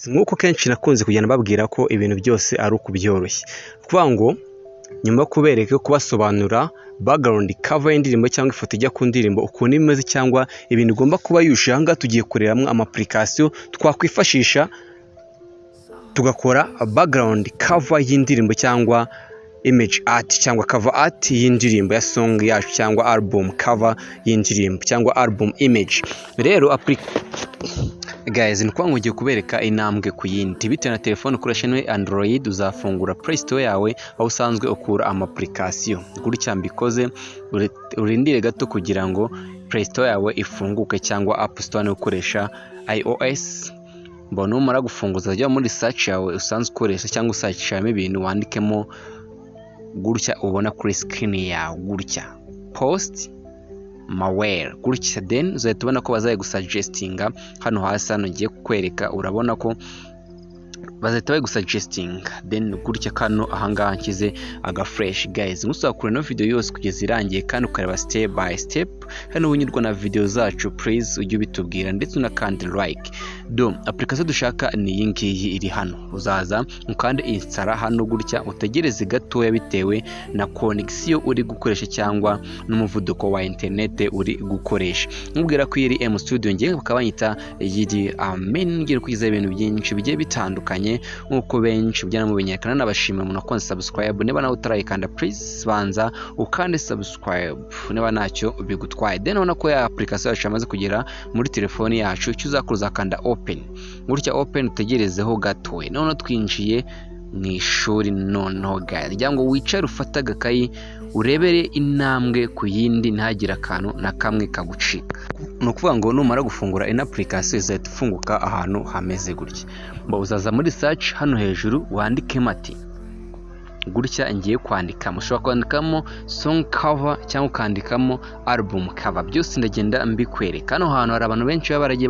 nk'uko kenshi nakunze kugenda babwira ko ibintu byose ari ukubyoroshya, kuvuga ngo nyuma yo kubereka kubasobanura background cover y'indirimbo cyangwa ifoto ijya ku ndirimbo ukuntu imeze cyangwa ibintu ugomba kuba yujuje, aha ngaha tugiye kureberamo amapplication twakwifashisha tugakora background cover y'indirimbo cyangwa image art cyangwa cover art y'indirimbo ya song yacu cyangwa album cover y'indirimbo cyangwa album image. Rero guys ni kwa ngiye kubereka intambwe ku yindi bitewe na telefone ukoresha ni Android, uzafungura Play Store yawe aho usanzwe ukura amapplication. Gutya mbikoze urindire gato kugira ngo Play Store yawe ifunguke cyangwa App Store ni ukoresha iOS. Mbona umara gufunguza ajya muri search yawe usanzwe ukoresha cyangwa usakishamo ibintu wandikemo gutya ubona kuri screen yawe gutya post malware gutya, then uzahita ubona ko bazaye gusuggestinga hano hasi. Hano ngiye kukwereka urabona ko bazahita bagusuggestinga, then gutya kano ahangaha nshyize aga fresh. Guys musakure no video yose kugeza irangiye kandi ukareba step by step. Hano unyurwa na video zacu please ujye ubitubwira ndetse unakande like. Application dushaka ni iyi ngiyi iri hano, uzaza ukande install hano gutya utegereze gatoya bitewe na connection uri gukoresha cyangwa n'umuvuduko wa internet uri gukoresha. Nkubwira ko iri M Studio ngiye bakabanyita yiri amen, ngiye kugiza ibintu byinshi bigiye bitandukanye nkuko benshi byana mu binyekana. Nabashimira umuntu akonze subscribe, niba nawe utarayikanda please banza ukande subscribe niba nacyo bigutwaye. Then ubona ko ya application yacu yamaze kugera muri telefone yacu, icyo uzakuruza kanda open gutya, open utegerezeho gatoya. None twinjiye mu ishuri noneho guys, rya ngo wicare ufata agakayi urebere intambwe ku yindi ntagira akantu na kamwe kagucika. No kuvuga ngo numara gufungura ina application izahita ifunguka ahantu hameze gutya. Uzaza muri search hano hejuru wandike mati gutya ngiye kwandika, mushobora kwandikamo song cover cyangwa ukandikamo album cover, byose ndagenda mbikwereka. Hano hantu hari abantu benshi baba baragiye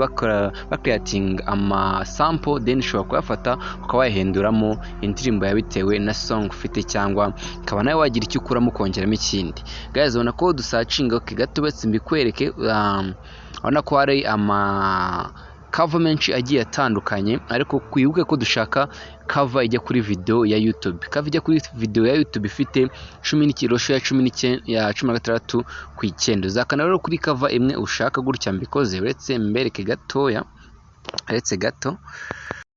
creating ama sample, then ushobora kuyafata ukawahinduramo indirimbo yabitewe na song ufite cyangwa ukaba nawe wagira icyo ukuramo kongeramo ikindi. Guys ubona ko dusacinga gato betse mbikwereke. Ubona ko hari ama cover menshi agiye atandukanye, ariko kwibuke ko dushaka cover ijya kuri video ya YouTube. Cover ijya kuri video ya YouTube ifite 19 ya 16 ku icyenda. Uzakana rero kuri cover imwe ushaka gutya mbikoze, uretse mbereke gatoya, uretse gato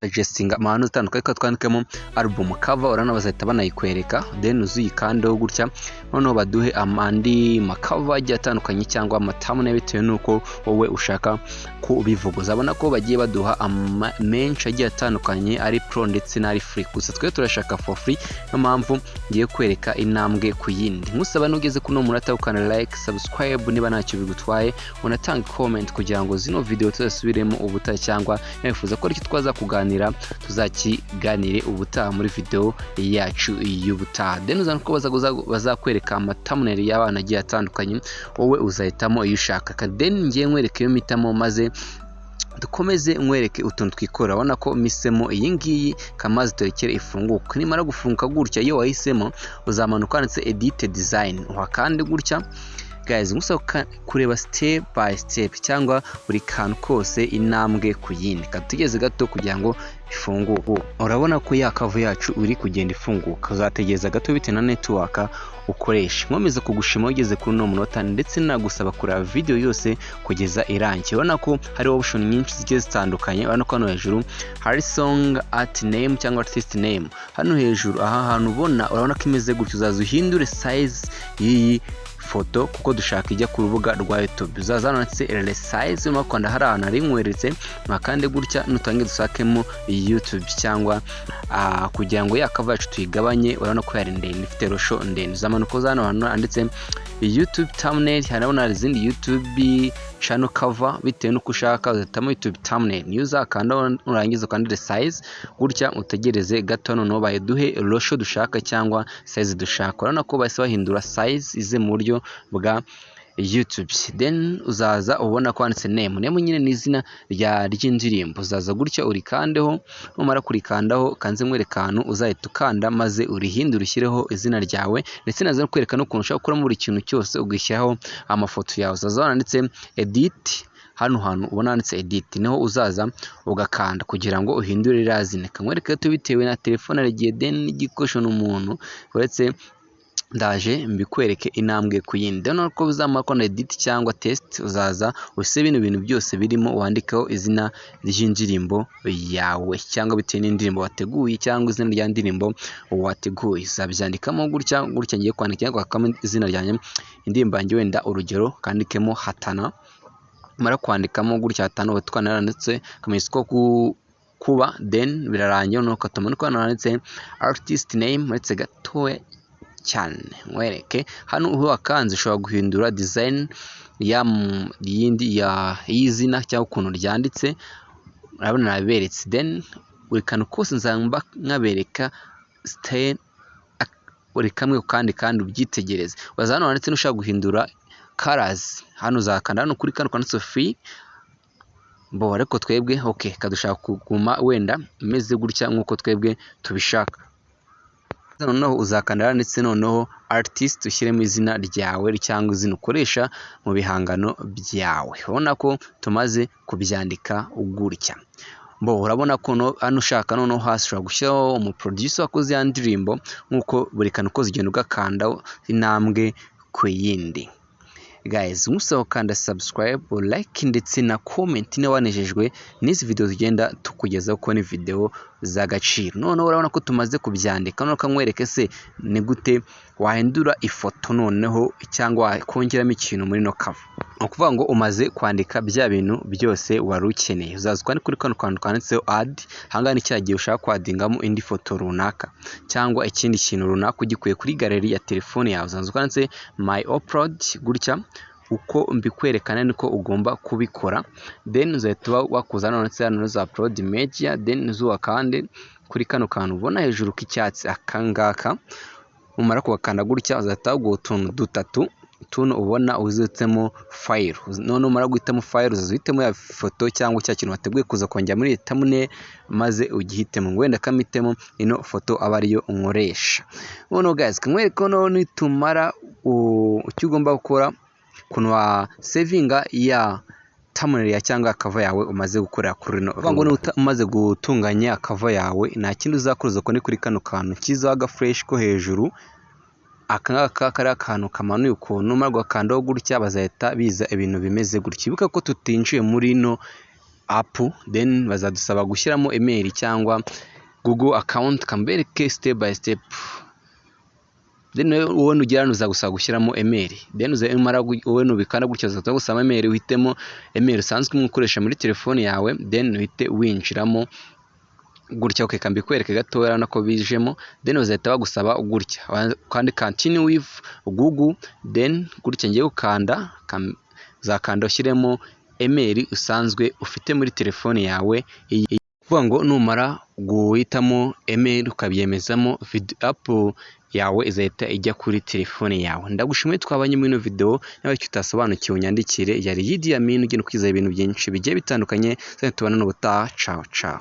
suggesting amahano atandukanye ko twandikamo album cover, urana bazahita banayikwereka, then uziyikandeho gutya. Noneho baduhe amandi makava agiye atandukanye cyangwa amatamune bitewe nuko wowe ushaka ko ubivuga. Uzabona ko bagiye baduha menshi agiye atandukanye ari pro ndetse n'ari free, gusa twe turashaka for free. No mpamvu ngiye kwereka intambwe ku yindi. Nkusaba nugeze kuno munota ukana like, subscribe niba ntacyo bigutwaye, unatanga comment kugira ngo zino video tuzasubiremo ubutaha, cyangwa nifuza ko aricyo twaza kuganira tuzakiganire ubutaha muri video yacu y'ubutaha. Then uzana ko bazakwereka thumbnail y'abana agiye atandukanye, wowe uzahitamo iyo ushaka. Then ngiye nkwereka iyo mitamo maze dukomeze nkwereke utuntu twikora. Urabona ko misemo iyi ngiyi kamaze turekere ifunguka. Nimara gufunguka gutya, iyo wahisemo uzamanuka handitse edit design uhakande gutya. Guys musaba kureba step by step cyangwa buri kantu kose intambwe ku yindi. Katugeze gato kugira ngo ifunguke. Urabona ko ya cover yacu uri kugenda ifunguka, uzategereza gato bite na network ukoresha. Nkomeza kugushima ugeze kuri no munota, ndetse nagusaba kureba video yose kugeza irangiye. Urabona ko hari option nyinshi zigiye zitandukanye. Urabona ko hano hejuru hari song art name cyangwa artist name. Hano hejuru aha hantu urabona ko imeze gutyo, uzaza uhindure size y'iyi foto kuko dushaka ijya ku rubuga rwa YouTube. Uzazanatse resize no kwanda hari ahantu ari nkweretse makande gutya, nutange dusakemo YouTube cyangwa kugira ngo ya cover yacu tuyigabanye. Urabona ko yari ndende ifite rosho ndende. Zamanuko zano hano anditse YouTube thumbnail, harabona izindi YouTube channel cover bitewe nuko ushaka. Uzatamo YouTube thumbnail, niyo uzakanda urangiza kandi size gutya, utegereze gato noneho bayiduhe rosho dushaka cyangwa size dushaka. Urabona ko bahise bahindura size ize mu buryo bwa YouTube. Then uzaza ubona ko handitse name nyine ni izina ry'indirimbo. Uzaza gutya urikandeho, numara kurikandaho kanze mwerekano uzahita ukanda maze urihindura ushyireho izina ryawe, ndetse naza kwerekana ukuntu ushaka gukora muri kintu cyose ugishyiraho amafoto yawe. Uzaza handitse edit hano hantu ubona handitse edit niho uzaza ugakanda kugira ngo uhindure iriya zina. Kamwereke bitewe na telefone aragiye then n'igikoresho n'umuntu uretse ndaje mbikwereke intambwe ku yindi. Hano ko bizamara ko na edit cyangwa test uzaza use bino bintu byose birimo wandikaho izina ry'indirimbo yawe cyangwa bitewe n'indirimbo wateguye cyangwa izina rya ndirimbo wateguye zabyandikamo gutya ngiye kwandika izina ryanjye indirimbo yanjye wenda urugero kandikemo hatana mara kwandikamo gutya hatana utwanaranditse kamenyetso ko kuba then birarangiye no katuma ko nanditse artist name uretse gatoya cyane nkwereke hano uho akanze ushobora guhindura design y'izina cyangwa ukuntu ryanditse urabona naberetse then buri kantu kose nzamba nkabereka style buri kamwe kandi ubyitegereze. Waza hano handitse nushaka guhindura colors hano uzakanda hano kuri kano kanditse free bo ariko twebwe okay kadushaka kuguma wenda imeze gutya nkuko twebwe tubishaka. Noneho uzakanda ndetse noneho artist ushyiremo izina ryawe cyangwa izina ukoresha mu bihangano byawe. Urabona ko tumaze kubyandika gutya bo urabona ko hano ushaka noneho hasi ushobora gushyiraho umuproducer wakoze ya ndirimbo nkuko buri kantu kose ugenda ugakanda intambwe ku yindi. Guys, musaba kanda subscribe, like ndetse na comment niba wanejejwe n'izi video zigenda tukugezaho ko ni video z'agaciro. None urabona ko tumaze kubyandika none kamwereke se ni gute wahindura ifoto noneho cyangwa kongeramo ikintu muri no cover. Ukuvuga ngo umaze kwandika bya bintu byose wari ukeneye uzazwa ni kuri kano kantu kanditseho add hanga ni cyagiye ushaka kwadingamo indi foto runaka cyangwa ikindi kintu runaka ugikuye kuri gallery ya telefone yawe uzazwa kanditse my upload gutya uko mbikwerekana niko ugomba kubikora then uzahita wakuza none se hano za upload media then zuwa kandi kuri kano kantu ubona hejuru k'icyatsi akangaka umara kubakanda gutya uzahita go utuntu dutatu tuno ubona uzitsemo file none umara guhitamo file uzahitemo ya foto cyangwa cya kintu wateguye kuza kongera muri thumbnail maze ugihitemo wenda kamitemo ino foto aba ariyo unkoresha. None guys kamwereka none tumara icyo ugomba gukora kuno wa savinga ya thumbnail cyangwa cover yawe umaze gukorera kuri no ngo umaze gutunganya cover yawe nta kindi uzakuruza ko ni kuri kano kantu kizaga fresh ko hejuru akangaka kari akantu kamanuye ukuntu umara gukandaho gutya bazahita biza ibintu bimeze gutya. Ibuka ko tutinjiye muri no app then bazadusaba gushyiramo email cyangwa Google account kambereke step by step then wowe nugira uzagusaba gushyiramo email then uzamara wowe nubikanda gutya uzagusaba email uhitemo email usanzwe umukoresha muri telefone yawe then uhite winjiramo gutya okay kambikwereke gatoya nako bijemo then uzahita bagusaba gutya kandi continue with Google then gutya ngiye ukanda uzakanda ushyiremo email usanzwe ufite muri telefone yawe kuvuga ngo numara guhitamo email ukabyemezamo video app yawe izahita ijya kuri telefone yawe. Ndagushimiye twabanye muri ino video nawe icyo utasobanukiwe unyandikire yari Idi Amin ugenda kwiza ibintu byinshi bigiye bitandukanye tubana n'ubutaha ciao ciao.